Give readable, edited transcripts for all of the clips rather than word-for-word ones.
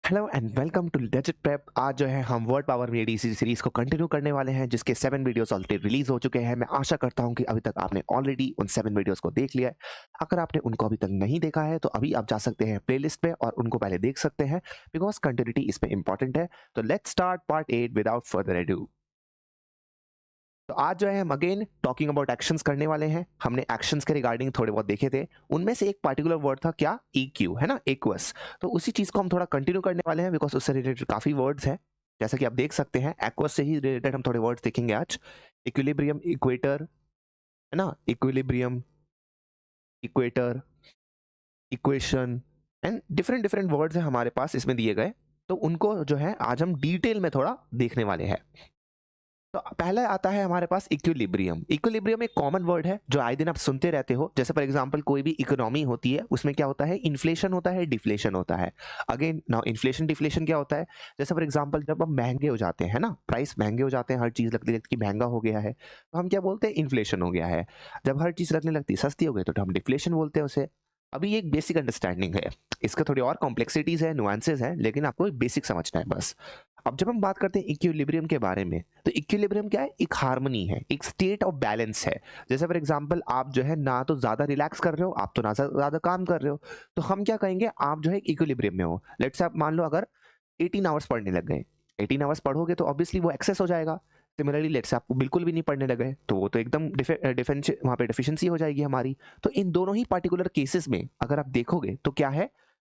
Hello and welcome two digit prep. आज जो है हम वर्ड पावर में एडीसी सीरीज को कंटिन्यू करने वाले हैं, जिसके 7 वीडियोस ऑलरेडी रिलीज हो चुके हैं। मैं आशा करता हूं कि अभी तक आपने ऑलरेडी उन 7 वीडियोस को देख लिया है। अगर आपने उनको अभी तक नहीं देखा है तो अभी आप जा सकते हैं प्लेलिस्ट पे और उनको पहले देख सकते हैं, बिकॉज कंटिन्यूटी इसमें इंपॉर्टेंट है। तो let's start part 8 without further edu. तो आज जो है हम अगेन टॉकिंग अबाउट एक्शंस करने वाले हैं। हमने एक्शंस के रिगार्डिंग थोड़े बहुत देखे थे, उनमें से एक पार्टिकुलर वर्ड था क्या, EQ, है ना, एक्वस। तो उसी चीज को हम थोड़ा कंटिन्यू करने वाले हैं, बिकॉज उससे रिलेटेड काफी वर्ड्स हैं। जैसा कि आप देख सकते हैं, एक्वस से ही रिलेटेड हम थोड़े वर्ड्स देखेंगे आज। इक्विलिब्रियम, इक्वेटर, है ना, equilibrium, equator, equation and different different words हैं हमारे पास इसमें दिए गए। तो उनको जो है आज हम डिटेल में थोड़ा देखने वाले हैं। तो पहला आता है हमारे पास इक्विलिब्रियम। इक्विलिब्रियम एक कॉमन वर्ड है जो आए दिन आप सुनते रहते हो। जैसे फॉर एग्जांपल कोई भी इकोनॉमी होती है, उसमें क्या होता है, इन्फ्लेशन होता है, डिफ्लेशन होता है। अगेन नाउ इन्फ्लेशन डिफ्लेशन क्या होता है, जैसे फॉर एग्जांपल जब हम महंगे हो जाते हैं ना, प्राइस महंगे हो जाते हैं, हर चीज लगती लगती महंगा हो गया है, तो हम क्या बोलते हैं, इन्फ्लेशन हो गया है। जब हर चीज लगने लगती सस्ती हो गई तो हम डिफ्लेशन बोलते हैं उसे। अभी ये एक बेसिक अंडरस्टैंडिंग है, इसका थोड़ी और कॉम्प्लेक्सिटीज है, नुआंसेस है, लेकिन आपको बेसिक समझना है बस। अब जब हम बात करते हैं इक्विलिब्रियम के बारे में, तो इक्विलिब्रियम क्या है, एक हार्मनी है, एक स्टेट ऑफ बैलेंस है। जैसे फॉर एग्जांपल आप जो है ना तो ज्यादा रिलैक्स कर रहे हो, आप तो ना ज्यादा काम कर रहे हो, तो हम क्या कहेंगे, आप जो है इक्विलिब्रियम में हो। लेट्स से आप मान लो अगर 18 आवर्स पढ़ने लग गए, 18 आवर्स पढ़ोगे तो ऑब्वियसली वो एक्सेस हो जाएगा। सिमिलरली लेट्स से आपको बिल्कुल भी नहीं पढ़ने लगे तो वो तो एकदम डिफेंस वहां पे डिफिशियंसी हो जाएगी हमारी। तो इन दोनों ही पार्टिकुलर केसेस में अगर आप देखोगे तो क्या है,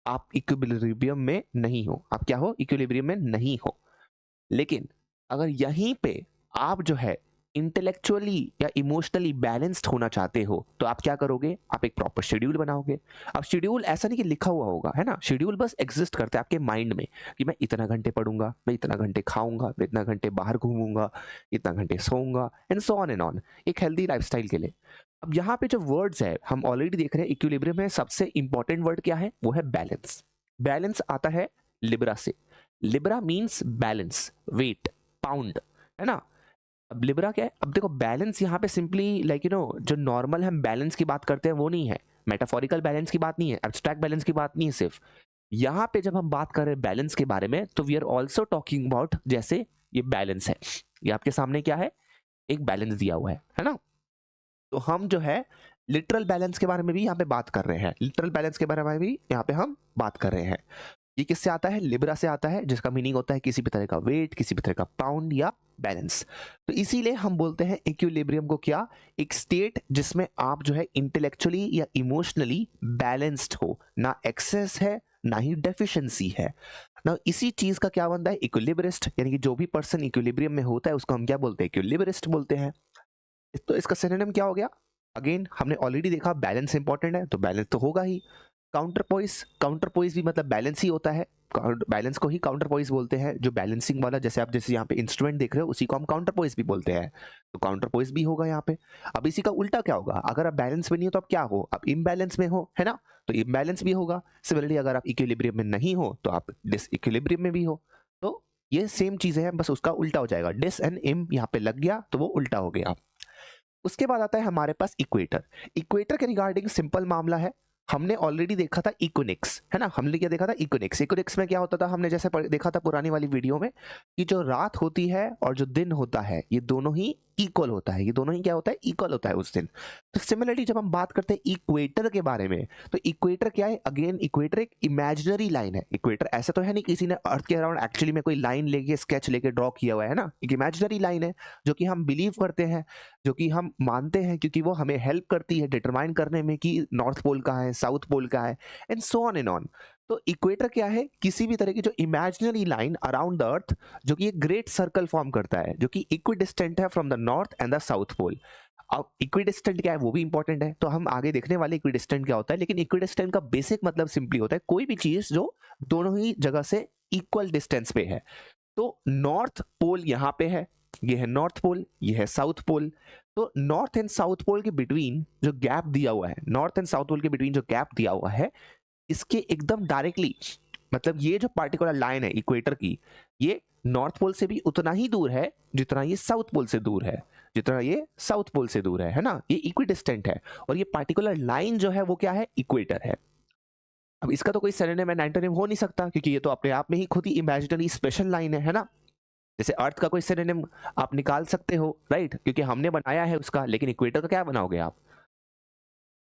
आप इक्विलिब्रियम में नहीं हो। आप क्या हो, इक्विलिब्रियम में नहीं हो। लेकिन अगर यहीं पे आप जो है इंटेलेक्चुअली या इमोशनली बैलेंस्ड होना चाहते हो, तो आप क्या करोगे, आप एक प्रॉपर शेड्यूल बनाओगे। अब शेड्यूल ऐसा नहीं कि लिखा हुआ होगा, है ना, शेड्यूल बस एग्जिस्ट करता है आपके माइंड में कि मैं इतना घंटे पढ़ूंगा, मैं इतना घंटे खाऊंगा, मैं इतना घंटे बाहर घूमूंगा, इतना घंटे सोऊंगा, and so on and on, एक हेल्दी लाइफस्टाइल के लिए। अब यहाँ पे जो वर्ड्स है हम ऑलरेडी देख रहे हैं, इक्विलिब्रियम में सबसे इंपॉर्टेंट वर्ड क्या है, वो है बैलेंस। बैलेंस आता है लिब्रा से। Libra means balance, weight, pound, है ना। अब लिब्रा क्या है, अब देखो बैलेंस यहाँ पे सिंपली लाइक जो नॉर्मल हम बैलेंस की बात करते हैं वो नहीं है, मेटाफोरिकल बैलेंस की बात नहीं है, एब्स्ट्रैक्ट बैलेंस की बात नहीं है। सिर्फ यहाँ पे जब हम बात कर रहे हैं बैलेंस के बारे में, तो we are also talking about, जैसे ये बैलेंस है, ये आपके सामने क्या है, एक बैलेंस दिया हुआ है ना। तो हम जो है लिटरल बैलेंस के बारे में भी यहाँ पे बात कर रहे हैं, लिटरल बैलेंस के बारे में भी यहाँ पे हम बात कर रहे हैं। ये किससे आता है, लिब्रा से आता है, जिसका मीनिंग होता है किसी भी तरह का वेट, किसी भी तरह का पाउंड या बैलेंस। तो इसीलिए हम बोलते हैं इक्विलिब्रियम को क्या, एक स्टेट जिसमें आप जो है इंटेलेक्चुअली या इमोशनली बैलेंस्ड हो, ना एक्सेस है ना ही डेफिशिएंसी है ना। इसी चीज का क्या बनता है, इक्विलिब्रिस्ट, यानी कि जो भी पर्सन इक्विलिब्रियम में होता है उसको हम क्या बोलते हैं, इक्विलिब्रिस्ट बोलते हैं। तो इसका सिनोनिम क्या हो गया, अगेन हमने ऑलरेडी देखा बैलेंस इंपॉर्टेंट है तो बैलेंस तो होगा ही। काउंटर पॉइस, काउंटर पॉइस भी मतलब बैलेंस ही होता है, बैलेंस को ही काउंटर पॉइस बोलते हैं। जो बैलेंसिंग वाला, जैसे आप जैसे यहाँ पे इंस्ट्रूमेंट देख रहे हो, उसी को हम काउंटर पॉइस भी बोलते हैं। तो काउंटर पॉइस भी होगा यहाँ पे। अब इसी का उल्टा क्या होगा, अगर आप बैलेंस में नहीं हो तो आप क्या हो, आप इम्बैलेंस में हो, है ना, तो इम्बैलेंस भी होगा। सिमिलरली अगर आप इक्विलिब्रियम में नहीं हो तो आप डिसइक्विलिब्रियम में भी हो। तो ये सेम चीजें हैं, बस उसका उल्टा हो जाएगा, डिस एंड इम यहाँ पे लग गया तो वो उल्टा हो गया। उसके बाद आता है हमारे पास इक्वेटर। इक्वेटर के रिगार्डिंग सिंपल मामला है, हमने ऑलरेडी देखा था इक्विनोक्स, है ना, हमने क्या देखा था, इक्विनोक्स। इक्विनोक्स में क्या होता था, हमने जैसे देखा था पुरानी वाली वीडियो में, कि जो रात होती है और जो दिन होता है ये दोनों ही इक्वल होता है, ये दोनों ही क्या होता है, इक्वल होता है उस दिन। तो सिमिलरली जब हम बात करते हैं इक्वेटर के बारे में, तो इक्वेटर क्या है, अगेन इक्वेटर एक इमेजिनरी लाइन है। इक्वेटर ऐसा तो है नहीं किसी ने अर्थ के अराउंड एक्चुअली में कोई लाइन लेके स्केच लेके ड्रॉ किया हुआ है ना, एक इमेजिनरी लाइन है जो कि हम बिलीव करते हैं, जो कि हम मानते हैं, क्योंकि वो हमें हेल्प करती है डिटरमाइन करने में कि नॉर्थ पोल कहाँ है, साउथ पोल कहाँ है, and so on and on. तो इक्वेटर क्या है, किसी भी तरह की जो imaginary line around the earth, जो कि एक ग्रेट सर्कल फॉर्म करता है, जो कि इक्विडिस्टेंट है from the north and the south pole. अब इक्विडिस्टेंट क्या है वो भी इंपॉर्टेंट है, तो हम आगे देखने वाले इक्विडिस्टेंट क्या होता है। लेकिन इक्विडिस्टेंट का बेसिक मतलब सिंपली होता है कोई भी चीज जो दोनों ही जगह से इक्वल डिस्टेंस पे है। तो नॉर्थ पोल यहाँ पे है, ये है नॉर्थ पोल, ये है साउथ पोल। तो नॉर्थ एंड साउथ पोल के बिटवीन जो गैप दिया हुआ है, नॉर्थ एंड साउथ पोल के बिटवीन जो गैप दिया हुआ है, इसके एकदम डायरेक्टली, मतलब ये जो पार्टिकुलर लाइन है इक्वेटर की, ये नॉर्थ पोल से भी उतना ही दूर है जितना ये साउथ पोल से दूर है, जितना ये साउथ पोल से दूर है ना, ये इक्विडिस्टेंट है। और ये पार्टिकुलर लाइन जो है वो क्या है, इक्वेटर है। अब इसका तो कोई सिनोनिम एंड एंटोनिम हो नहीं सकता, क्योंकि ये तो अपने आप में ही खुद ही इमेजिनरी स्पेशल लाइन है ना। जैसे अर्थ का कोई सिनोनिम आप निकाल सकते हो, राइट, क्योंकि हमने बनाया है उसका, लेकिन इक्वेटर का क्या बनाओगे आप।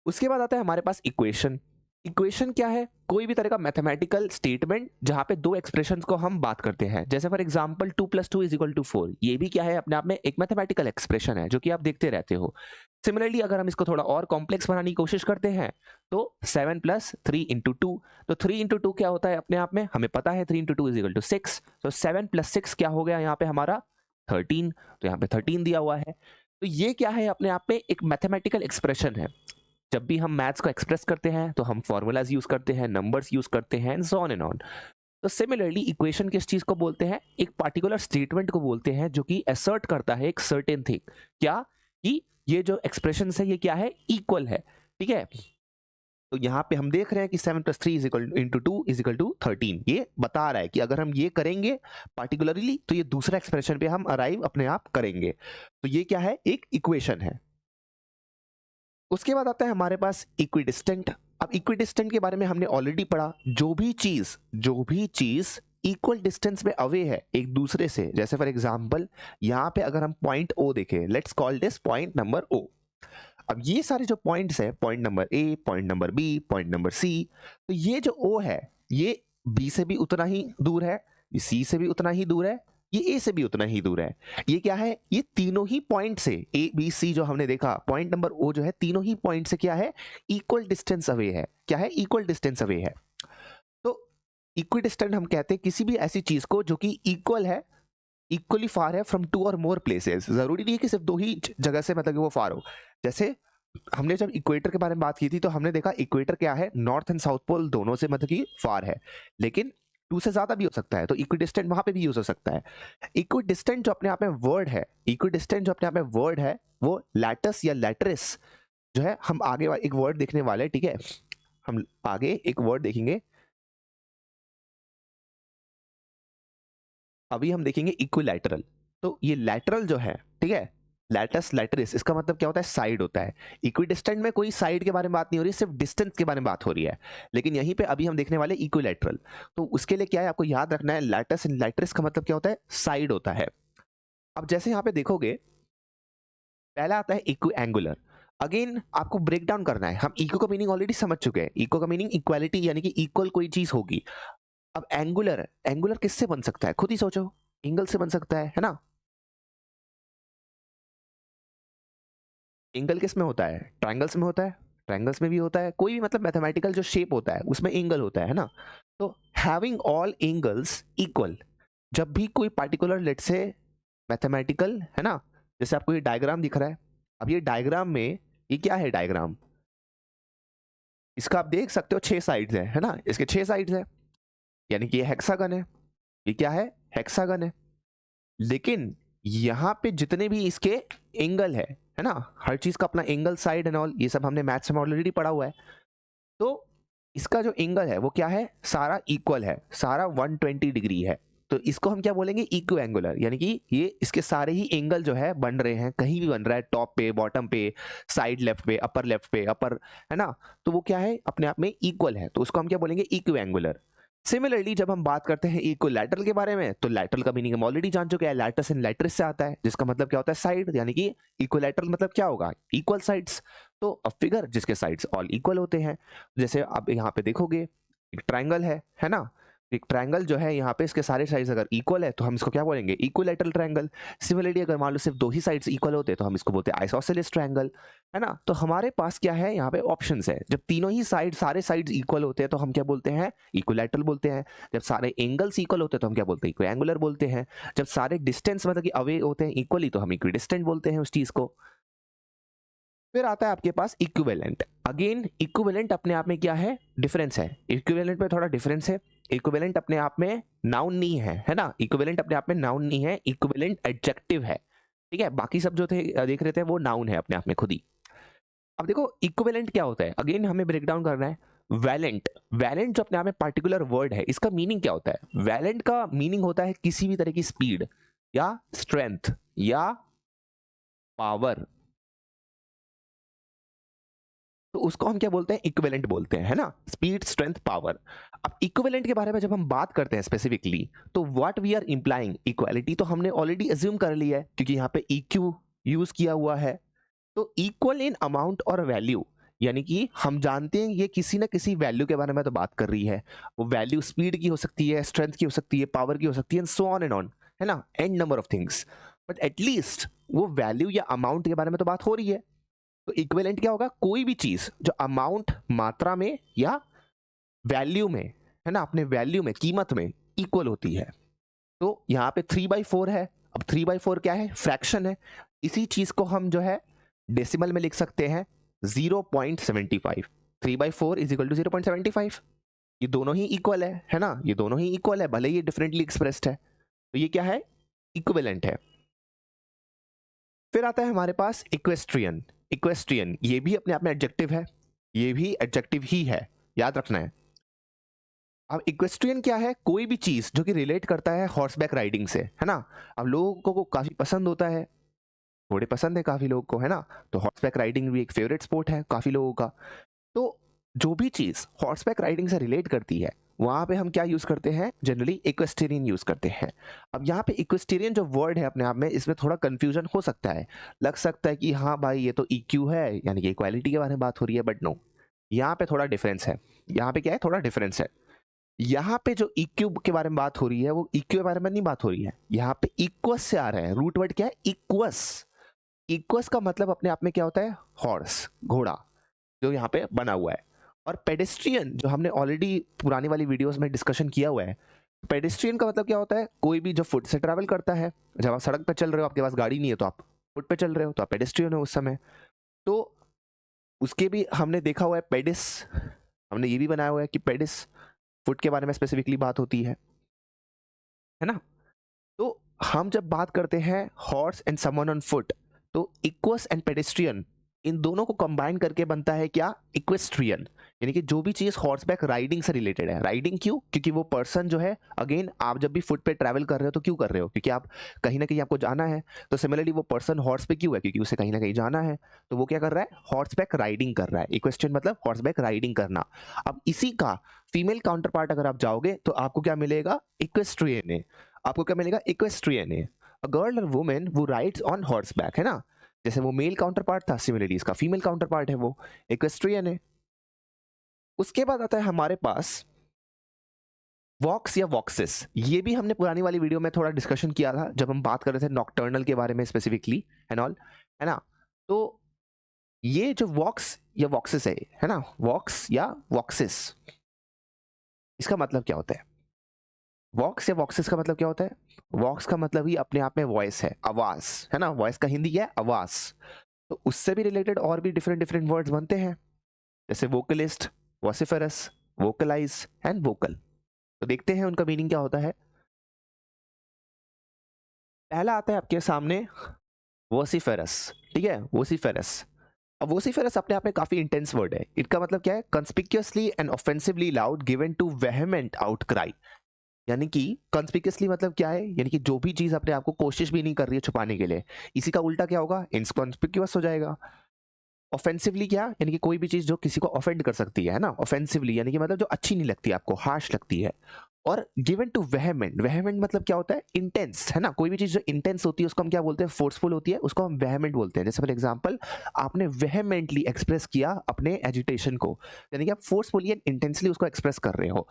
उसके बाद आता है हमारे पास इक्वेशन। इक्वेशन क्या है, कोई भी तरह का मैथमेटिकल स्टेटमेंट जहां पे दो एक्सप्रेशंस को हम बात करते हैं। जैसे फॉर एग्जांपल 2 + 2 = 4, ये भी क्या है अपने आप में एक मैथमेटिकल एक्सप्रेशन है जो कि आप देखते रहते हो। सिमिलरली अगर हम इसको थोड़ा और कॉम्प्लेक्स बनाने की कोशिश करते हैं तो 7 + 3 × 2, तो 3 × 2 क्या होता है अपने आप में, हमें पता है 3 × 2 = 6, तो 7 + 6 क्या हो गया यहाँ पे हमारा 13, तो यहाँ पे 13 दिया हुआ है। तो ये क्या है अपने आप में एक मैथमेटिकल एक्सप्रेशन है। जब भी हम मैथ्स को एक्सप्रेस करते हैं तो हम फॉर्मूलाज यूज करते हैं, नंबर्स यूज करते हैं, सो ऑन एंड ऑन। तो सिमिलरली इक्वेशन किस चीज को बोलते हैं, एक पार्टिकुलर स्टेटमेंट को बोलते हैं जो कि असर्ट करता है एक सर्टेन थिंग, क्या कि ये जो एक्सप्रेशन है ये क्या है, इक्वल है, ठीक है। तो यहाँ पे हम देख रहे हैं कि 7 + 3 × 2 = 13, ये बता रहा है कि अगर हम ये करेंगे पार्टिकुलरली तो ये दूसरा एक्सप्रेशन पे हम अराइव अपने आप करेंगे। तो ये क्या है, एक इक्वेशन है। उसके बाद आता है हमारे पास इक्विडिस्टेंट। अब इक्विडिस्टेंट के बारे में हमने ऑलरेडी पढ़ा, जो भी चीज इक्वल डिस्टेंस में अवे है एक दूसरे से। जैसे फॉर एग्जांपल यहाँ पे अगर हम पॉइंट ओ देखें, let's call this point number O. अब ये सारे जो पॉइंट्स है, point number A, point number B, point number C, तो ये जो ओ है ये बी से भी उतना ही दूर है, सी से भी उतना ही दूर है, ये ए से भी उतना ही दूर है। ये क्या है, ये तीनों ही पॉइंट से, ए बी सी जो हमने देखा, पॉइंट नंबर ओ जो है तीनों ही पॉइंट से क्या है, इक्वल डिस्टेंस अवे है। क्या है, इक्वल डिस्टेंस अवे है। तो इक्विडिस्टेंट हम कहते हैं किसी भी ऐसी चीज को जो कि इक्वल है, इक्वली फार है फ्रॉम 2 और मोर प्लेसेस। जरूरी नहीं है कि सिर्फ 2 ही जगह से मतलब कि वो फार हो। जैसे हमने जब इक्वेटर के बारे में बात की थी तो हमने देखा इक्वेटर क्या है, नॉर्थ एंड साउथ पोल दोनों से मतलब कि फार है, लेकिन 2 से ज्यादा भी हो सकता है, तो इक्विडिस्टेंट वहां पे भी यूज हो सकता है। इक्विडिस्टेंट जो अपने आप में वर्ड है, इक्विडिस्टेंट जो अपने आप में वर्ड है वो लैटस या लैटरिस जो है, हम आगे एक वर्ड देखने वाले हैं, ठीक है। हम आगे एक वर्ड देखेंगे, अभी हम देखेंगे इक्विलैटरल। तो ये लैटरल जो है, ठीक है, लैटस लैटरिस, इसका मतलब क्या होता है, साइड होता है। इक्विडिस्टेंट में कोई साइड के बारे में बात नहीं हो रही, सिर्फ डिस्टेंस के बारे में बात हो रही है। लेकिन यहीं पे अभी हम देखने वाले इक्विलैटरल, तो उसके लिए क्या है आपको याद रखना है, लैटस एंड लैटरिस का मतलब क्या होता है, साइड होता है। अब जैसे यहाँ पे देखोगे, पहला आता है इक्वी एंगुलर। अगेन आपको ब्रेक डाउन करना है, हम इक्व का मीनिंग ऑलरेडी समझ चुके हैं। इक्व का मीनिंग इक्वालिटी, यानी कि इक्वल कोई चीज होगी। अब एंगुलर, एंगुलर किससे बन सकता है, खुद ही सोचो, एंगल से बन सकता है ना। एंगल किस में होता है, ट्रायंगल्स में होता है, ट्रायंगल्स में भी होता है, कोई भी मतलब मैथमेटिकल जो शेप होता है उसमें एंगल होता है ना। तो हैविंग ऑल एंगल्स इक्वल, जब भी कोई पार्टिकुलर लेट से मैथमेटिकल है ना, जैसे आपको ये डायग्राम दिख रहा है, अब ये डायग्राम में ये क्या है, डायग्राम इसका आप देख सकते हो 6 साइड्स है ना, इसके 6 साइड्स है, यानी कि ये हेक्सागन है। ये क्या है, हेक्सागन है। लेकिन यहाँ पे जितने भी इसके एंगल है ना, हर चीज का अपना एंगल, साइड एंड ऑल, ये सब हमने मैथ्स में ऑलरेडी पढ़ा हुआ है। तो इसका जो एंगल है वो क्या है, सारा इक्वल है, सारा 120 डिग्री है। तो इसको हम क्या बोलेंगे, इक्व एंगुलर, यानी कि ये इसके सारे ही एंगल जो है बन रहे हैं, कहीं भी बन रहा है, टॉप पे, बॉटम पे, साइड लेफ्ट पे, अपर लेफ्ट पे, अपर, है ना, तो वो क्या है अपने आप में इक्वल है, तो उसको हम क्या बोलेंगे, इक्व एंगुलर। सिमिलरली जब हम बात करते हैं इक्विलैटरल के बारे में, तो लैटरल का मीनिंग हम ऑलरेडी जान चुके हैं, लैटस एंड लैटरिस से आता है, जिसका मतलब क्या होता है, साइड, यानी कि इक्विलैटरल मतलब क्या होगा, इक्वल साइड्स। तो अ फिगर जिसके साइड्स ऑल इक्वल होते हैं, जैसे आप यहाँ पे देखोगे एक ट्रायंगल है ना, एक ट्रायंगल जो है यहाँ पे इसके सारे साइड्स अगर इक्वल है तो हम इसको क्या बोलेंगे, इक्विलैटरल ट्रायंगल। सिमिलरली अगर मान लो सिर्फ 2 ही साइड्स इक्वल होते हैं तो हम इसको बोलते हैं आइसोसेलेस ट्रायंगल, है ना। तो हमारे पास क्या है, यहाँ पे ऑप्शंस है, जब तीनों ही साइड, सारे साइड्स इक्वल होते हैं तो हम क्या बोलते हैं, इक्विलैटरल बोलते हैं। जब सारे एंगल्स इक्वल होते हैं तो हम क्या बोलते हैं, इक्विएंगुलर बोलते हैं। जब सारे डिस्टेंस मतलब कि अवे होते हैं इक्वली तो हम इक्विडिस्टेंट बोलते हैं उस चीज को। फिर आता है आपके पास इक्विवेलेंट। अगेन इक्विवेलेंट अपने आप में क्या है, डिफरेंस है, इक्विवेलेंट में थोड़ा डिफरेंस है। इक्विवेलेंट अपने आप में नाउन नहीं है ना, इक्विवेलेंट अपने आप में नाउन नहीं है, इक्विवेलेंट एडजेक्टिव है, ठीक है। बाकी सब जो थे देख रहे थे वो नाउन है अपने आप में खुद ही। अब देखो इक्विवेलेंट क्या होता है, अगेन हमें ब्रेक डाउन करना है। वैलेंट, वैलेंट जो अपने आप में पार्टिकुलर वर्ड है, इसका मीनिंग क्या होता है, वैलेंट का मीनिंग होता है किसी भी तरह की स्पीड या स्ट्रेंथ या पावर। तो उसको हम क्या बोलते हैं, इक्विवेलेंट बोलते हैं, है ना, स्पीड स्ट्रेंथ पावर। अब इक्विवेलेंट के बारे में जब हम बात करते हैं स्पेसिफिकली, तो व्हाट वी आर इंप्लाइंग, इक्वालिटी तो हमने ऑलरेडी अज्यूम कर लिया है क्योंकि यहाँ पे इक्यू यूज किया हुआ है। तो इक्वल इन अमाउंट और वैल्यू, यानी कि हम जानते हैं ये किसी ना किसी वैल्यू के बारे में तो बात कर रही है। वो वैल्यू स्पीड की हो सकती है, स्ट्रेंथ की हो सकती है, पावर की हो सकती है, and so on and on, है ना, and number of things. But at least वो वैल्यू या अमाउंट के बारे में तो बात हो रही है। तो इक्विवेलेंट क्या होगा, कोई भी चीज जो अमाउंट मात्रा में या वैल्यू में, है ना, अपने वैल्यू में, कीमत में इक्वल होती है। तो यहाँ पे 3/4 है। अब 3/4 क्या है, फ्रैक्शन है। इसी चीज को हम जो है डेसिमल में लिख सकते हैं 0.75। 3/4 इज इक्वल टू 0.75। ये दोनों ही इक्वल है ना, ये दोनों ही इक्वल है, भले ये डिफरेंटली एक्सप्रेस्ड है। तो ये क्या है, इक्विवेलेंट है। फिर आता है हमारे पास इक्वेस्ट्रियन। इक्वेस्ट्रियन ये भी अपने आप में एडजेक्टिव है, ये भी एडजेक्टिव ही है, याद रखना है। अब इक्वेस्ट्रियन क्या है, कोई भी चीज जो कि रिलेट करता है हॉर्सबैक राइडिंग से, है ना। अब लोगों को काफी पसंद होता है, थोड़े पसंद है काफी लोगों को, है ना। तो हॉर्सबैक राइडिंग भी एक फेवरेट स्पोर्ट है काफी लोगों का। तो जो भी चीज हॉर्सबैक राइडिंग से रिलेट करती है, वहां पे हम क्या यूज करते हैं, जनरली इक्वेस्टेरियन यूज करते हैं। अब यहाँ पे इक्वेस्टेरियन जो वर्ड है अपने आप में, इसमें थोड़ा कंफ्यूजन हो सकता है, लग सकता है कि हाँ भाई ये तो EQ है, यानी कि इक्वालिटी के बारे में बात हो रही है, बट नो, यहाँ पे थोड़ा डिफरेंस है। यहाँ पे क्या है, थोड़ा डिफरेंस है। यहाँ पे जो EQ के बारे में बात हो रही है, वो EQ के बारे में नहीं बात हो रही है, यहाँ पे इक्वस से आ रहा है। रूट वर्ड क्या है, इक्वस। इक्वस का मतलब अपने आप में क्या होता है, हॉर्स, घोड़ा, जो यहाँ पे बना हुआ है। और पेडेस्ट्रियन जो हमने ऑलरेडी पुरानी वाली वीडियोस में डिस्कशन किया हुआ है, पेडेस्ट्रियन का मतलब क्या होता है, कोई भी जो फुट से ट्रैवल करता है। जब आप सड़क पर चल रहे हो, आपके पास गाड़ी नहीं है, तो आप फुट पे चल रहे हो, तो आप पेडेस्ट्रियन हो उस समय। तो उसके भी हमने देखा हुआ है पेडिस, हमने ये भी बनाया हुआ है कि पेडिस फुट के बारे में स्पेसिफिकली बात होती है ना। तो हम जब बात करते हैं horse and someone on foot, तो इक्वस एंड पेडेस्ट्रियन, इन दोनों को कंबाइन करके बनता है क्या, इक्वेस्ट्रियन। यानी कि जो भी चीज हॉर्सबैक राइडिंग से रिलेटेड है। राइडिंग क्यों, क्योंकि वो पर्सन जो है, अगेन आप जब भी फुट पे ट्रैवल कर रहे हो तो क्यों कर रहे हो, क्योंकि आप कहीं ना कहीं आपको जाना है। तो सिमिलरली वो पर्सन हॉर्स पे क्यों है, क्योंकि उसे कहीं ना कहीं जाना है। तो वो क्या कर रहा है, हॉर्सबैक राइडिंग कर रहा है। इक्वेस्ट्रियन मतलब हॉर्सबैक राइडिंग करना। अब इसी का फीमेल काउंटर पार्ट अगर आप जाओगे तो आपको क्या मिलेगा, इक्वेस्ट्रियन है। आपको क्या मिलेगा, इक्वेस्ट्रियन है। अ गर्ल और वुमेन वो राइड्स ऑन हॉर्सबैक, है ना। जैसे वो मेल काउंटर पार्ट था, सिमिलरली इसका फीमेल काउंटर पार्ट है, वो इक्वेस्ट्रियन है। उसके बाद आता है हमारे पास वॉक्स या वॉक्सिस। ये भी हमने पुरानी वाली वीडियो में थोड़ा डिस्कशन किया था, जब हम बात कर रहे थे नॉकटर्नल के बारे में स्पेसिफिकली एंड ऑल, है ना। तो ये जो वॉक्स या वॉक्सिस है ना, वॉक्स या वॉक्सिस, इसका मतलब क्या होता है, वॉक्स या वॉक्सिस का मतलब क्या होता है। वॉक्स का मतलब ही अपने आप में वॉइस है, आवाज, है ना। वॉइस का हिंदी क्या है, आवाज। तो उससे भी रिलेटेड और भी डिफरेंट डिफरेंट वर्ड्स बनते हैं, जैसे वोकलिस्ट, वॉसिफरस, वोकलाइज एंड वोकल। तो देखते हैं उनका मीनिंग क्या होता है। पहला आता है आपके सामने वोसिफेरस, ठीक है, वोसिफेरस। अब वोसिफेरस अपने आप में काफी इंटेंस वर्ड है। इसका मतलब क्या है, conspicuously and offensively loud given to vehement outcry. यानी कि कंस्पिक्यूअसली मतलब क्या है, यानी कि जो भी चीज अपने आप को कोशिश भी नहीं कर रही है छुपाने के लिए, इसी का उल्टा क्या होगा, इनकॉन्स्पिक्यूअस हो जाएगा। ऑफेंसिवली क्या, यानी कि कोई भी चीज जो किसी को ऑफेंड कर सकती है ना, ऑफेंसिवली यानी कि मतलब जो अच्छी नहीं लगती आपको, हार्श लगती है। और गिवन टू वेहेमेंट, वेहेमेंट मतलब क्या होता है, इंटेंस, है ना। कोई भी चीज जो इंटेंस होती है उसको हम क्या बोलते हैं, फोर्सफुल होती है, उसको हम वेहेमेंट बोलते हैं। जैसे फॉर एग्जांपल, आपने वेहेमेंटली एक्सप्रेस किया अपने एजिटेशन को, यानी कि आप फोर्सफुली एंड इंटेंसली उसको एक्सप्रेस कर रहे हो।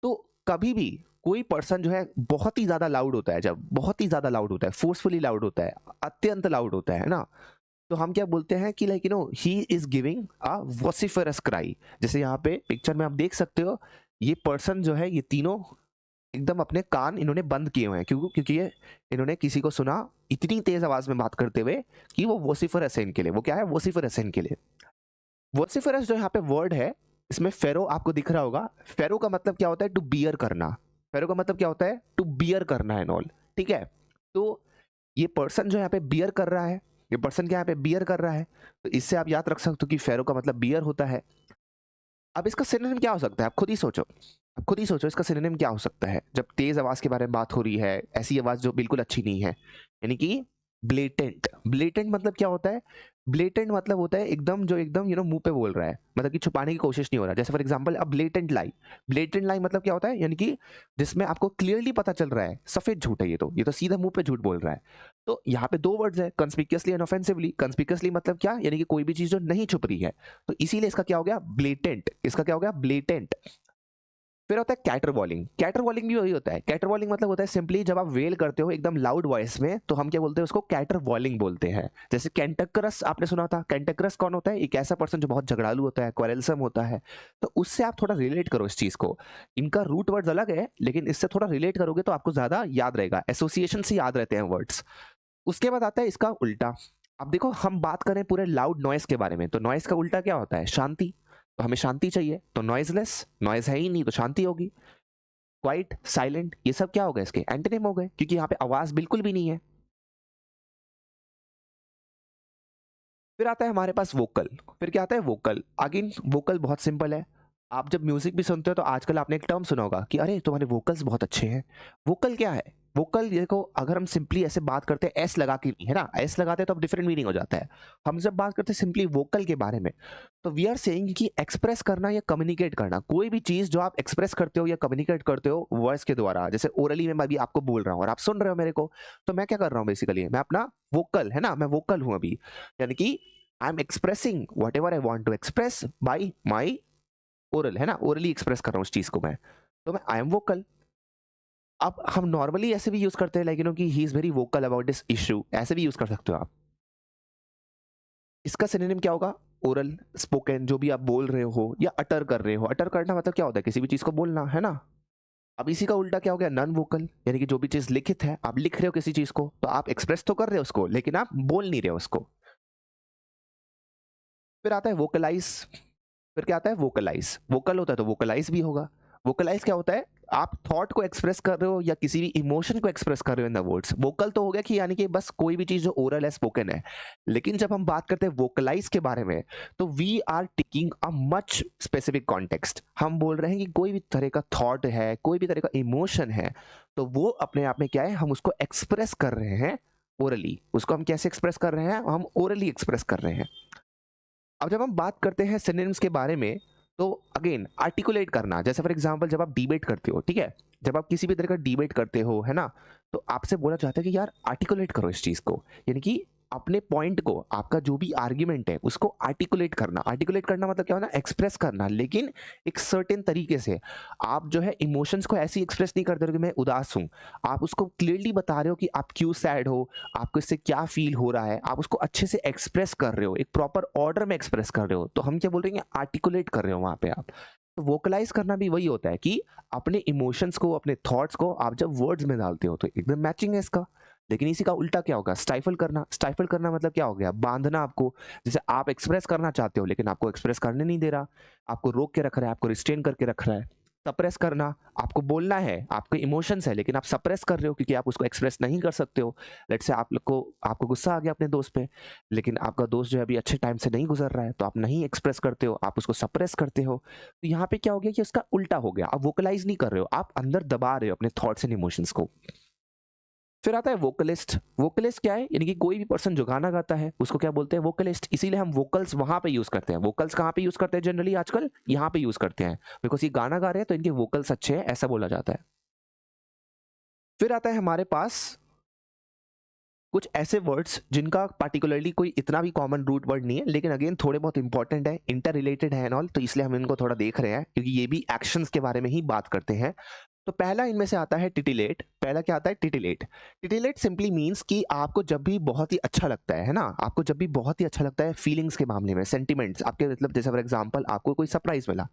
तो कभी भी कोई पर्सन जो है बहुत ही ज्यादा लाउड होता है, जब बहुत ही ज्यादा लाउड होता है, फोर्सफुली लाउड होता है, अत्यंत लाउड होता है ना, तो हम क्या बोलते हैं कि like he is giving a vociferous cry. जैसे यहाँ पे पिक्चर में आप देख सकते हो, ये पर्सन जो है, ये तीनों एकदम अपने कान इन्होंने बंद किए हुए हैं, क्योंकि ये इन्होंने किसी को सुना इतनी तेज आवाज में बात करते हुए कि वो वॉसिफरस है इनके लिए। वो क्या है, वॉसिफरस है इनके लिए। वॉसिफरस जो यहाँ पे वर्ड है, इसमें फेरो आपको दिख रहा होगा। फेरो का मतलब क्या होता है, टू बियर करना। फेरो का मतलब क्या होता है, टू बियर करना एंड ऑल, ठीक है। तो ये पर्सन जो यहाँ पे बियर कर रहा है, ये पर्सन क्या यहाँ पे बियर कर रहा है, तो इससे आप याद रख सकते हो कि फेरो का मतलब बियर होता है। अब इसका सिनोनिम क्या हो सकता है, आप खुद ही सोचो, आप खुद ही सोचो इसका सिनोनिम क्या हो सकता है, जब तेज आवाज के बारे में बात हो रही है, ऐसी आवाज जो बिल्कुल अच्छी नहीं है, यानी कि ब्लेटेंट। ब्लेटेंट मतलब क्या होता है, ब्लेटेंट मतलब होता है एकदम जो एकदम मुंह पे बोल रहा है, मतलब कि छुपाने की कोशिश नहीं हो रहा। जैसे फॉर एग्जांपल अब ब्लेटेंट लाई मतलब क्या होता है, यानी कि जिसमें आपको क्लियरली पता चल रहा है सफेद झूठ है, ये तो सीधा मुंह पे झूठ बोल रहा है। तो यहाँ पे दो वर्ड्स है, कंस्पिकुअसली एंड ऑफेंसिवली। कंस्पिकुअसली मतलब क्या, यानी कि कोई भी चीज जो नहीं छुप रही है, तो इसीलिए इसका क्या हो गया ब्लेटेंट, इसका क्या हो गया ब्लेटेंट। फिर होता है कैटरवॉलिंग। कैटरवॉलिंग भी वही होता है। कैटरवॉलिंग मतलब होता है सिंपली जब आप वेल करते हो एकदम लाउड वॉइस में, तो हम क्या बोलते हैं उसको कैटरवॉलिंग बोलते हैं। जैसे कैंटक्रस आपने सुना था। कैंटक्रस कौन होता है, एक ऐसा पर्सन जो बहुत झगड़ालू होता है, क्वेरलसम होता है। तो उससे आप थोड़ा रिलेट करो इस चीज को। इनका रूट वर्ड्स अलग है, लेकिन इससे थोड़ा रिलेट करोगे तो आपको ज्यादा याद रहेगा, एसोसिएशन से याद रहते हैं वर्ड्स। उसके बाद आता है इसका उल्टा। अब देखो हम बात करें पूरे लाउड नॉइस के बारे में, तो नॉइस का उल्टा क्या होता है, शांति। तो हमें शांति चाहिए, तो नॉइजलेस, नॉइज है ही नहीं तो शांति होगी। क्वाइट, साइलेंट, ये सब क्या हो गए, इसके एंटोनिम हो गए, क्योंकि यहाँ पे आवाज बिल्कुल भी नहीं है। फिर आता है हमारे पास वोकल। फिर क्या आता है वोकल। अगेन वोकल बहुत सिंपल है। आप जब म्यूजिक भी सुनते हो तो आजकल आपने एक टर्म सुना होगा कि अरे तुम्हारे वोकल्स बहुत अच्छे हैं। वोकल क्या है, वोकल देखो अगर हम सिंपली ऐसे बात करते हैं एस लगा के नहीं, है ना, एस लगाते हैं तो अब डिफरेंट मीनिंग हो जाता है। हम जब बात करते हैं सिंपली वोकल के बारे में, तो वी आर सेइंग कि एक्सप्रेस करना या कम्युनिकेट करना, कोई भी चीज जो आप एक्सप्रेस करते हो या कम्युनिकेट करते हो वॉइस के द्वारा। जैसे ओरली में मैं अभी आपको बोल रहा हूँ और आप सुन रहे हो मेरे को, तो मैं क्या कर रहा हूँ बेसिकली, मैं अपना वोकल, है ना, मैं वोकल हूँ अभी, यानी कि I am expressing whatever I want to express by my oral, है ना, ओरली एक्सप्रेस कर रहा हूँ उस चीज को मैं, तो मैं आई एम वोकल। अब हम नॉर्मली ऐसे भी यूज करते हैं लाइक कि he is very vocal about this issue, ऐसे भी यूज कर सकते हो आप। इसका सिनोनिम क्या होगा, ओरल, स्पोकन, जो भी आप बोल रहे हो या अटर कर रहे हो। अटर करना मतलब क्या होता है, किसी भी चीज को बोलना, है ना। अब इसी का उल्टा क्या हो गया, नॉन वोकल, यानी कि जो भी चीज लिखित है, आप लिख रहे हो किसी चीज को तो आप एक्सप्रेस तो कर रहे हो उसको, लेकिन आप बोल नहीं रहे हो उसको। फिर आता है वोकलाइज। फिर क्या आता है वोकलाइज। वोकल होता है तो वोकलाइज भी होगा। वोकलाइज क्या होता है, आप थॉट को एक्सप्रेस कर रहे हो या किसी भी इमोशन को एक्सप्रेस कर रहे हो इन द वर्ड्स। वोकल तो हो गया कि यानी कि बस कोई भी चीज जो ओरल है, स्पोकन है। लेकिन जब हम बात करते हैं वोकलाइज के बारे में, तो we are taking a much specific context. हम बोल रहे हैं कि कोई भी तरह का थॉट है, कोई भी तरह का इमोशन है, तो वो अपने आप में क्या है, हम उसको एक्सप्रेस कर रहे हैं ओरली। उसको हम कैसे एक्सप्रेस कर रहे हैं, हम ओरली एक्सप्रेस कर रहे हैं। अब जब हम बात करते हैं सिनोनिम्स के बारे में, तो अगेन आर्टिकुलेट करना। जैसे फॉर एग्जांपल जब आप डिबेट करते हो, ठीक है, जब आप किसी भी तरह का डिबेट करते हो, है ना, तो आपसे बोला जाता है कि यार आर्टिकुलेट करो इस चीज को, यानी कि अपने पॉइंट को, आपका जो भी आर्ग्यूमेंट है उसको आर्टिकुलेट करना। आर्टिकुलेट करना मतलब क्या होना, एक्सप्रेस करना, लेकिन एक सर्टेन तरीके से। आप जो है इमोशंस को ऐसे एक्सप्रेस नहीं करते हो कि मैं उदास हूं, आप उसको क्लियरली बता रहे हो कि आप क्यों सैड हो, आपको इससे क्या फील हो रहा है, आप उसको अच्छे से एक्सप्रेस कर रहे हो, एक प्रॉपर ऑर्डर में एक्सप्रेस कर रहे हो। तो हम क्या बोल रहे हैं, आर्टिकुलेट कर रहे हो वहां पे आप। तो वोकलाइज करना भी वही होता है कि अपने इमोशंस को, अपने थॉट्स को आप जब वर्ड्स में डालते हो तो एकदम मैचिंग है इसका। लेकिन इसी का उल्टा क्या होगा, स्टाइफल करना। स्टाइफल करना मतलब क्या हो गया, बांधना आपको। जैसे आप एक्सप्रेस करना चाहते हो लेकिन आपको एक्सप्रेस करने नहीं दे रहा, आपको रोक के रख रहा है, आपको रिस्ट्रेन करके रख रहा है। सप्रेस करना, आपको बोलना है, आपके इमोशंस है, लेकिन आप सप्रेस कर रहे हो क्योंकि आप उसको एक्सप्रेस नहीं कर सकते हो। लेट्स से आप लोग को, आपको गुस्सा आ गया अपने दोस्त पे, लेकिन आपका दोस्त जो है अभी अच्छे टाइम से नहीं गुजर रहा है, तो आप नहीं एक्सप्रेस करते हो, आप उसको सप्रेस करते हो। तो यहाँ पे क्या हो गया कि उसका उल्टा हो गया, आप वोकलाइज नहीं कर रहे हो, आप अंदर दबा रहे हो अपने थॉट्स एंड इमोशंस को। फिर आता है वोकलिस्ट। वोकलिस्ट क्या है, यानी कि कोई भी पर्सन जो गाना गाता है उसको क्या बोलते हैं, वोकलिस्ट। इसीलिए हम वोकल्स वहां पे यूज करते हैं। वोकल्स कहाँ पे यूज करते हैं जनरली आजकल, यहाँ पे यूज करते हैं, बिकॉज ये गाना गा रहे हैं तो इनके वोकल्स अच्छे हैं, ऐसा बोला जाता है। फिर आता है हमारे पास कुछ ऐसे वर्ड्स जिनका पार्टिकुलरली कोई इतना भी कॉमन रूट वर्ड नहीं है, लेकिन अगेन थोड़े बहुत इंपॉर्टेंट है, इंटर रिलेटेड है एंड ऑल, तो इसलिए हम इनको थोड़ा देख रहे हैं क्योंकि ये भी एक्शंस के बारे में ही बात करते हैं। तो पहला इनमें से आता है टिटिलेट। पहला क्या आता है, टिटिलेट। टिटिलेट सिंपली मींस कि आपको जब भी बहुत ही अच्छा लगता है ना, आपको जब भी बहुत ही अच्छा लगता है फीलिंग्स के मामले में, सेंटिमेंट्स आपके, मतलब जैसे फॉर एग्जांपल आपको कोई सरप्राइज मिला,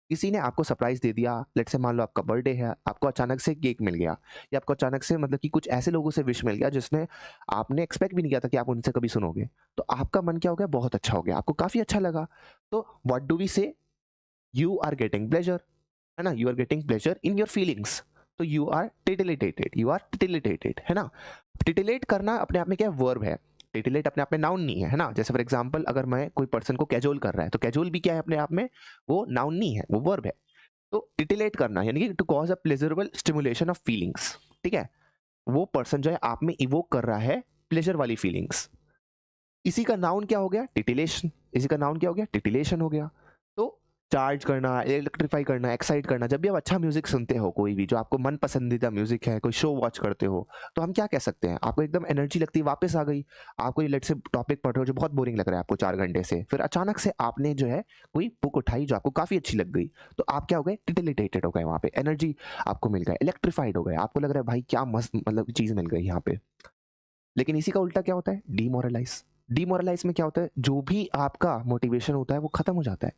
किसी ने आपको सरप्राइज दे दिया, लेट्स से मान लो आपका बर्थडे है, आपको अचानक से केक मिल गया, या आपको अचानक से मतलब कि कुछ ऐसे लोगों से विश मिल गया जिसने आपने एक्सपेक्ट भी नहीं किया था कि आप उनसे कभी सुनोगे, तो आपका मन क्या हो गया, बहुत अच्छा हो गया, आपको काफी अच्छा लगा। तो what do we say, you are getting pleasure, है ना, you are getting pleasure in your feelings. तो you are titillated, you are titillated, है ना। टिटिलेट करना अपने आप में क्या वर्ब है, टिटिलेट अपने आप में नाउन नहीं है ना। जैसे फॉर एग्जांपल अगर मैं कोई पर्सन को कैजुअल कर रहा है, तो कैजुअल भी क्या है अपने आप में, वो नाउन नहीं है, वो वर्ब है। तो टिटिलेट करना यानी कि to cause a pleasurable stimulation of feelings, ठीक है, वो पर्सन जो है आप में इवोक कर रहा है प्लेजर वाली फीलिंग्स। इसी का नाउन क्या हो गया? टिटिलेशन। इसी का नाउन क्या हो गया? टिटिलेशन हो गया। तो चार्ज करना, इलेक्ट्रीफाई करना, एक्साइट करना, जब भी आप अच्छा म्यूजिक सुनते हो, कोई भी जो आपको मन पसंदीदा म्यूजिक है, कोई शो वॉच करते हो, तो हम क्या कह सकते हैं? आपको एकदम एनर्जी लगती है, वापस आ गई। आपको ये लेट से टॉपिक पढ़ रहे हो जो बहुत बोरिंग लग रहा है आपको 4 घंटे से, फिर अचानक से आपने जो है कोई बुक उठाई जो आपको काफी अच्छी लग गई, तो आप क्या हो गए? टिटिलेटेड हो गए, वहां पे एनर्जी आपको मिल गया, इलेक्ट्रीफाइड हो गए, आपको लग रहा है भाई क्या मस्त मतलब चीज मिल गई यहाँ पे। लेकिन इसी का उल्टा क्या होता है? डीमोरलाइज। डीमोरलाइज में क्या होता है? जो भी आपका मोटिवेशन होता है वो खत्म हो जाता है।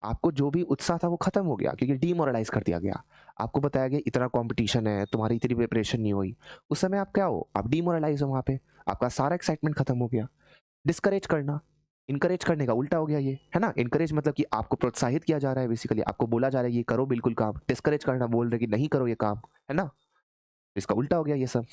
आपको जो भी उत्साह था वो खत्म हो गया, क्योंकि डीमोरलाइज कर दिया गया। आपको बताया गया इतना कंपटीशन है, तुम्हारी इतनी प्रिपरेशन नहीं हुई। उस समय आप क्या हो? आप डीमोरलाइज हो वहां पे। आपका सारा एक्साइटमेंट खत्म हो गया। डिस्करेज करना, इनकरेज करने का उल्टा हो गया ये, है ना? इनकरेज मतलब कि आपको प्रोत्साहित किया जा रहा है, बेसिकली आपको बोला जा रहा है ये करो बिल्कुल काम। डिस्करेज करना, बोल रहे कि नहीं करो ये काम, है ना? इसका उल्टा हो गया ये सब।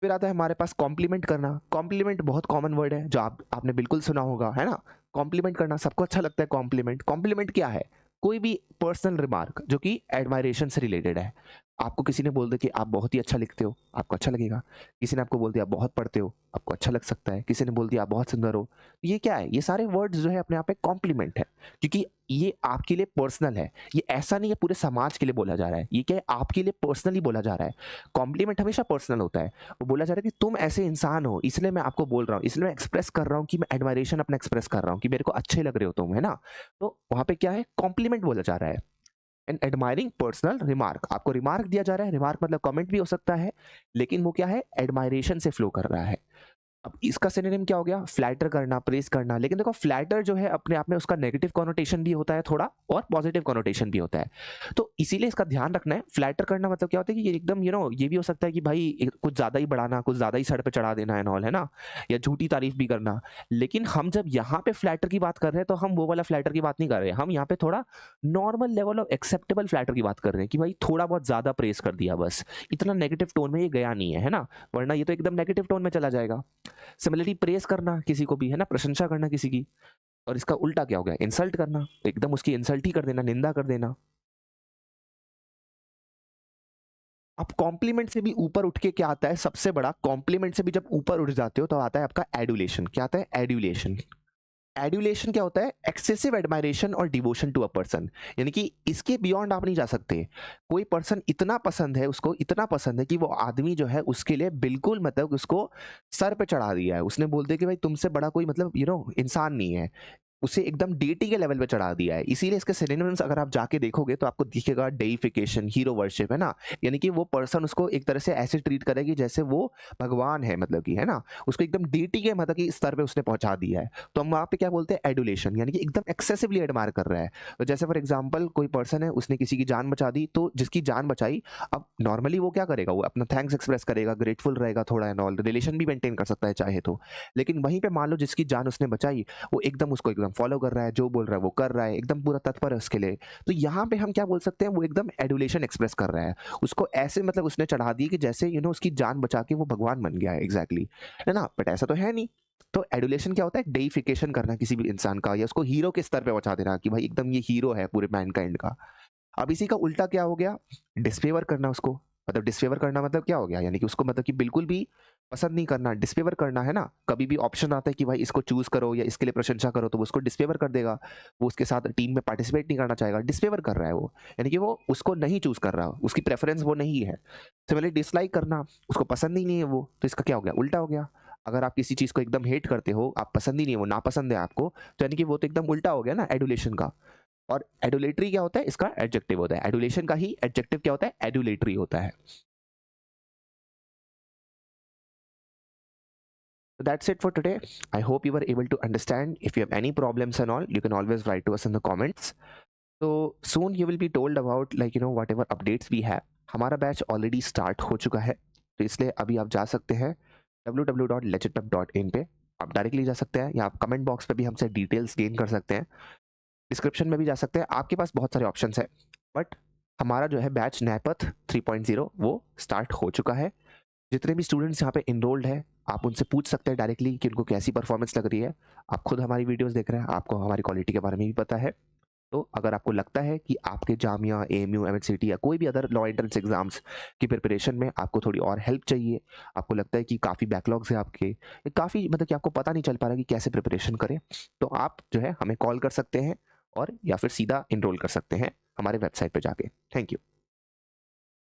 फिर आता है हमारे पास कॉम्प्लीमेंट करना। कॉम्प्लीमेंट बहुत कॉमन वर्ड है जो आपने बिल्कुल सुना होगा, है ना? कॉम्प्लीमेंट करना सबको अच्छा लगता है। कॉम्प्लीमेंट, कॉम्प्लीमेंट क्या है? कोई भी पर्सनल रिमार्क जो कि एडमायरेशन से रिलेटेड है। आपको किसी ने बोल दिया कि आप बहुत ही अच्छा लिखते हो, आपको अच्छा लगेगा। किसी ने आपको बोल दिया आप बहुत पढ़ते हो, आपको अच्छा लग सकता है। किसी ने बोल दिया आप बहुत सुंदर हो। ये क्या है? ये सारे वर्ड्स जो है अपने आप में कॉम्प्लीमेंट है, क्योंकि ये आपके लिए पर्सनल है। ये ऐसा नहीं है पूरे समाज के लिए बोला जा रहा है, ये क्या है? आपके लिए पर्सनली बोला जा रहा है। कॉम्प्लीमेंट हमेशा पर्सनल होता है। वो बोला जा रहा है कि तुम ऐसे इंसान हो, इसलिए मैं आपको बोल रहा हूँ, इसलिए मैं एक्सप्रेस कर रहा हूँ कि मैं एडमायरेशन अपना एक्सप्रेस कर रहा हूँ कि मेरे को अच्छे लग रहे हो तुम, है ना? तो वहां पे क्या है? कॉम्प्लीमेंट बोला जा रहा है। एन एडमायरिंग पर्सनल रिमार्क, आपको रिमार्क दिया जा रहा है। रिमार्क मतलब कमेंट भी हो सकता है, लेकिन वो क्या है? एडमायरेशन से फ्लो कर रहा है। अब इसका सिनोनिम क्या हो गया? फ्लैटर करना, प्रेज करना। लेकिन देखो फ्लैटर जो है अपने आप में उसका नेगेटिव कॉनोटेशन भी होता है थोड़ा, और पॉजिटिव कॉनोटेशन भी होता है। तो इसीलिए इसका ध्यान रखना है। फ्लैटर करना मतलब क्या होता है कि ये एकदम ये भी हो सकता है कि भाई कुछ ज्यादा ही बढ़ाना, कुछ ज्यादा ही सर पे चढ़ा देना एंड ऑल, है ना? या झूठी तारीफ भी करना। लेकिन हम जब यहाँ पे फ्लैटर की बात कर रहे हैं तो हम वो वाला फ्लैटर की बात नहीं कर रहे हैं। हम यहाँ पे थोड़ा normal level of acceptable flatter की बात कर रहे हैं कि भाई थोड़ा बहुत ज्यादा प्रेस कर दिया, बस इतना नेगेटिव टोन में ये गया नहीं है ना? वरना ये तो एकदम नेगेटिव टोन में चला जाएगा। सिमिलरली प्रेस करना किसी को भी, है ना? प्रशंसा करना किसी की। और इसका उल्टा क्या हो गया? इंसल्ट करना, एकदम उसकी इंसल्ट ही कर देना, निंदा कर देना। अब कॉम्प्लीमेंट से भी ऊपर उठ के क्या आता है? सबसे बड़ा कॉम्प्लीमेंट से भी जब ऊपर उठ जाते हो तो आता है आपका एडुलेशन। क्या आता है? एडुलेशन। एडुलेशन क्या होता है? एक्सेसिव एडमायरेशन और डिवोशन टू अ पर्सन। यानी कि इसके बियॉन्ड आप नहीं जा सकते। कोई पर्सन इतना पसंद है, उसको इतना पसंद है कि वो आदमी जो है उसके लिए बिल्कुल मतलब उसको सर पे चढ़ा दिया है। उसने बोल दिया कि भाई तुमसे बड़ा कोई मतलब इंसान नहीं है। उसे एकदम डीटी के लेवल पे चढ़ा दिया है। इसीलिए इसके सिनोनिम्स अगर आप जाके देखोगे तो आपको दिखेगा डेइफिकेशन, हीरो वर्शिप, है ना? यानी कि वो पर्सन उसको एक तरह से ऐसे ट्रीट करेगी जैसे वो भगवान है, मतलब कि, है ना? उसको एकदम डीटी के मतलब कि स्तर पे उसने पहुंचा दिया है। तो हम वहाँ पे क्या बोलते हैं? एडुलेशन, यानी कि एकदम एक्सेसिवली एडमायर कर रहा है। तो जैसे फॉर एग्जाम्पल कोई पर्सन है, उसने किसी की जान बचा दी, तो जिसकी जान बचाई, अब नॉर्मली वो क्या करेगा? वो अपना थैंक्स एक्सप्रेस करेगा, ग्रेटफुल रहेगा थोड़ा एंड ऑल, रिलेशन भी मेंटेन कर सकता है चाहे तो। लेकिन वहीं पे मान लो जिसकी जान उसने बचाई, वो एकदम उसको एकदम फॉलो कर रहा है, जो बोल रहा है वो कर रहा है, एकदम पूरा तत्पर है उसके लिए। तो यहाँ पे हम क्या बोल सकते हैं? वो एकदम एडुलेशन एक्सप्रेस कर रहा है। उसको ऐसे मतलब उसने चढ़ा दी कि जैसे उसकी जान बचा के वो भगवान बन गया है, एग्जैक्टली, है ना? बट ऐसा तो है नहीं। तो एडुलेशन क्या होता है? डेइफिकेशन करना किसी भी इंसान का, या उसको हीरो के स्तर पे पहुंचा देना कि भाई एकदम ये हीरो है पूरे मैनकाइंड का। अब इसी का उल्टा क्या हो गया? डिसफेवर करना उसको। मतलब डिसफेवर करना मतलब क्या हो गया? यानी कि उसको मतलब कि बिल्कुल भी पसंद नहीं करना, डिसफेवर करना, है ना? कभी भी ऑप्शन आता है कि भाई इसको चूज करो या इसके लिए प्रशंसा करो, तो वो उसको डिसफेवर कर देगा। वो उसके साथ टीम में पार्टिसिपेट नहीं करना चाहेगा, डिसफेवर कर रहा है वो। यानी कि वो उसको नहीं चूज कर रहा, उसकी प्रेफरेंस वो नहीं है। सिमिलरली डिसलाइक करना, उसको पसंद ही नहीं है वो, तो इसका क्या हो गया? उल्टा हो गया। अगर आप किसी चीज को एकदम हेट करते हो, आप पसंद ही नहीं है, वो नापसंद है आपको, तो यानी कि वो तो एकदम उल्टा हो गया ना एडुलेशन का। और एडुलेटरी क्या होता है? इसका एडजेक्टिव होता है। एडुलेशन का ही एडजेक्टिव क्या होता है? एडुलेटरी होता है। So that's it for today. I hope you were able to understand. If you have any problems and all, you can always write to us in the comments. So soon you will be told about whatever updates we have. हमारा batch already start हो चुका है, तो इसलिए अभी आप जा सकते हैं www.legitpub.in पे। आप डायरेक्टली जा सकते हैं, या आप कमेंट बॉक्स पे भी हमसे डिटेल्स गेन कर सकते हैं, डिस्क्रिप्शन में भी जा सकते हैं। आपके पास बहुत सारे ऑप्शंस हैं, बट हमारा जो है बैच नैपथ 3.0 वो स्टार्ट हो चुका है। जितने भी स्टूडेंट्स यहाँ पे इनरोल्ड हैं, आप उनसे पूछ सकते हैं डायरेक्टली कि उनको कैसी परफॉर्मेंस लग रही है। आप खुद हमारी वीडियोस देख रहे हैं, आपको हमारी क्वालिटी के बारे में भी पता है। तो अगर आपको लगता है कि आपके जामिया, एएमयू, एमएचसीटी या कोई भी अदर लॉ एंट्रेंस एग्जाम्स की प्रिपरेशन में आपको थोड़ी और हेल्प चाहिए, आपको लगता है कि काफ़ी बैकलॉग्स है आपके, काफ़ी मतलब कि आपको पता नहीं चल पा रहा कि कैसे प्रिपरेशन करें, तो आप जो है हमें कॉल कर सकते हैं और या फिर सीधा इनरोल कर सकते हैं हमारे वेबसाइट पे जाके। Thank you.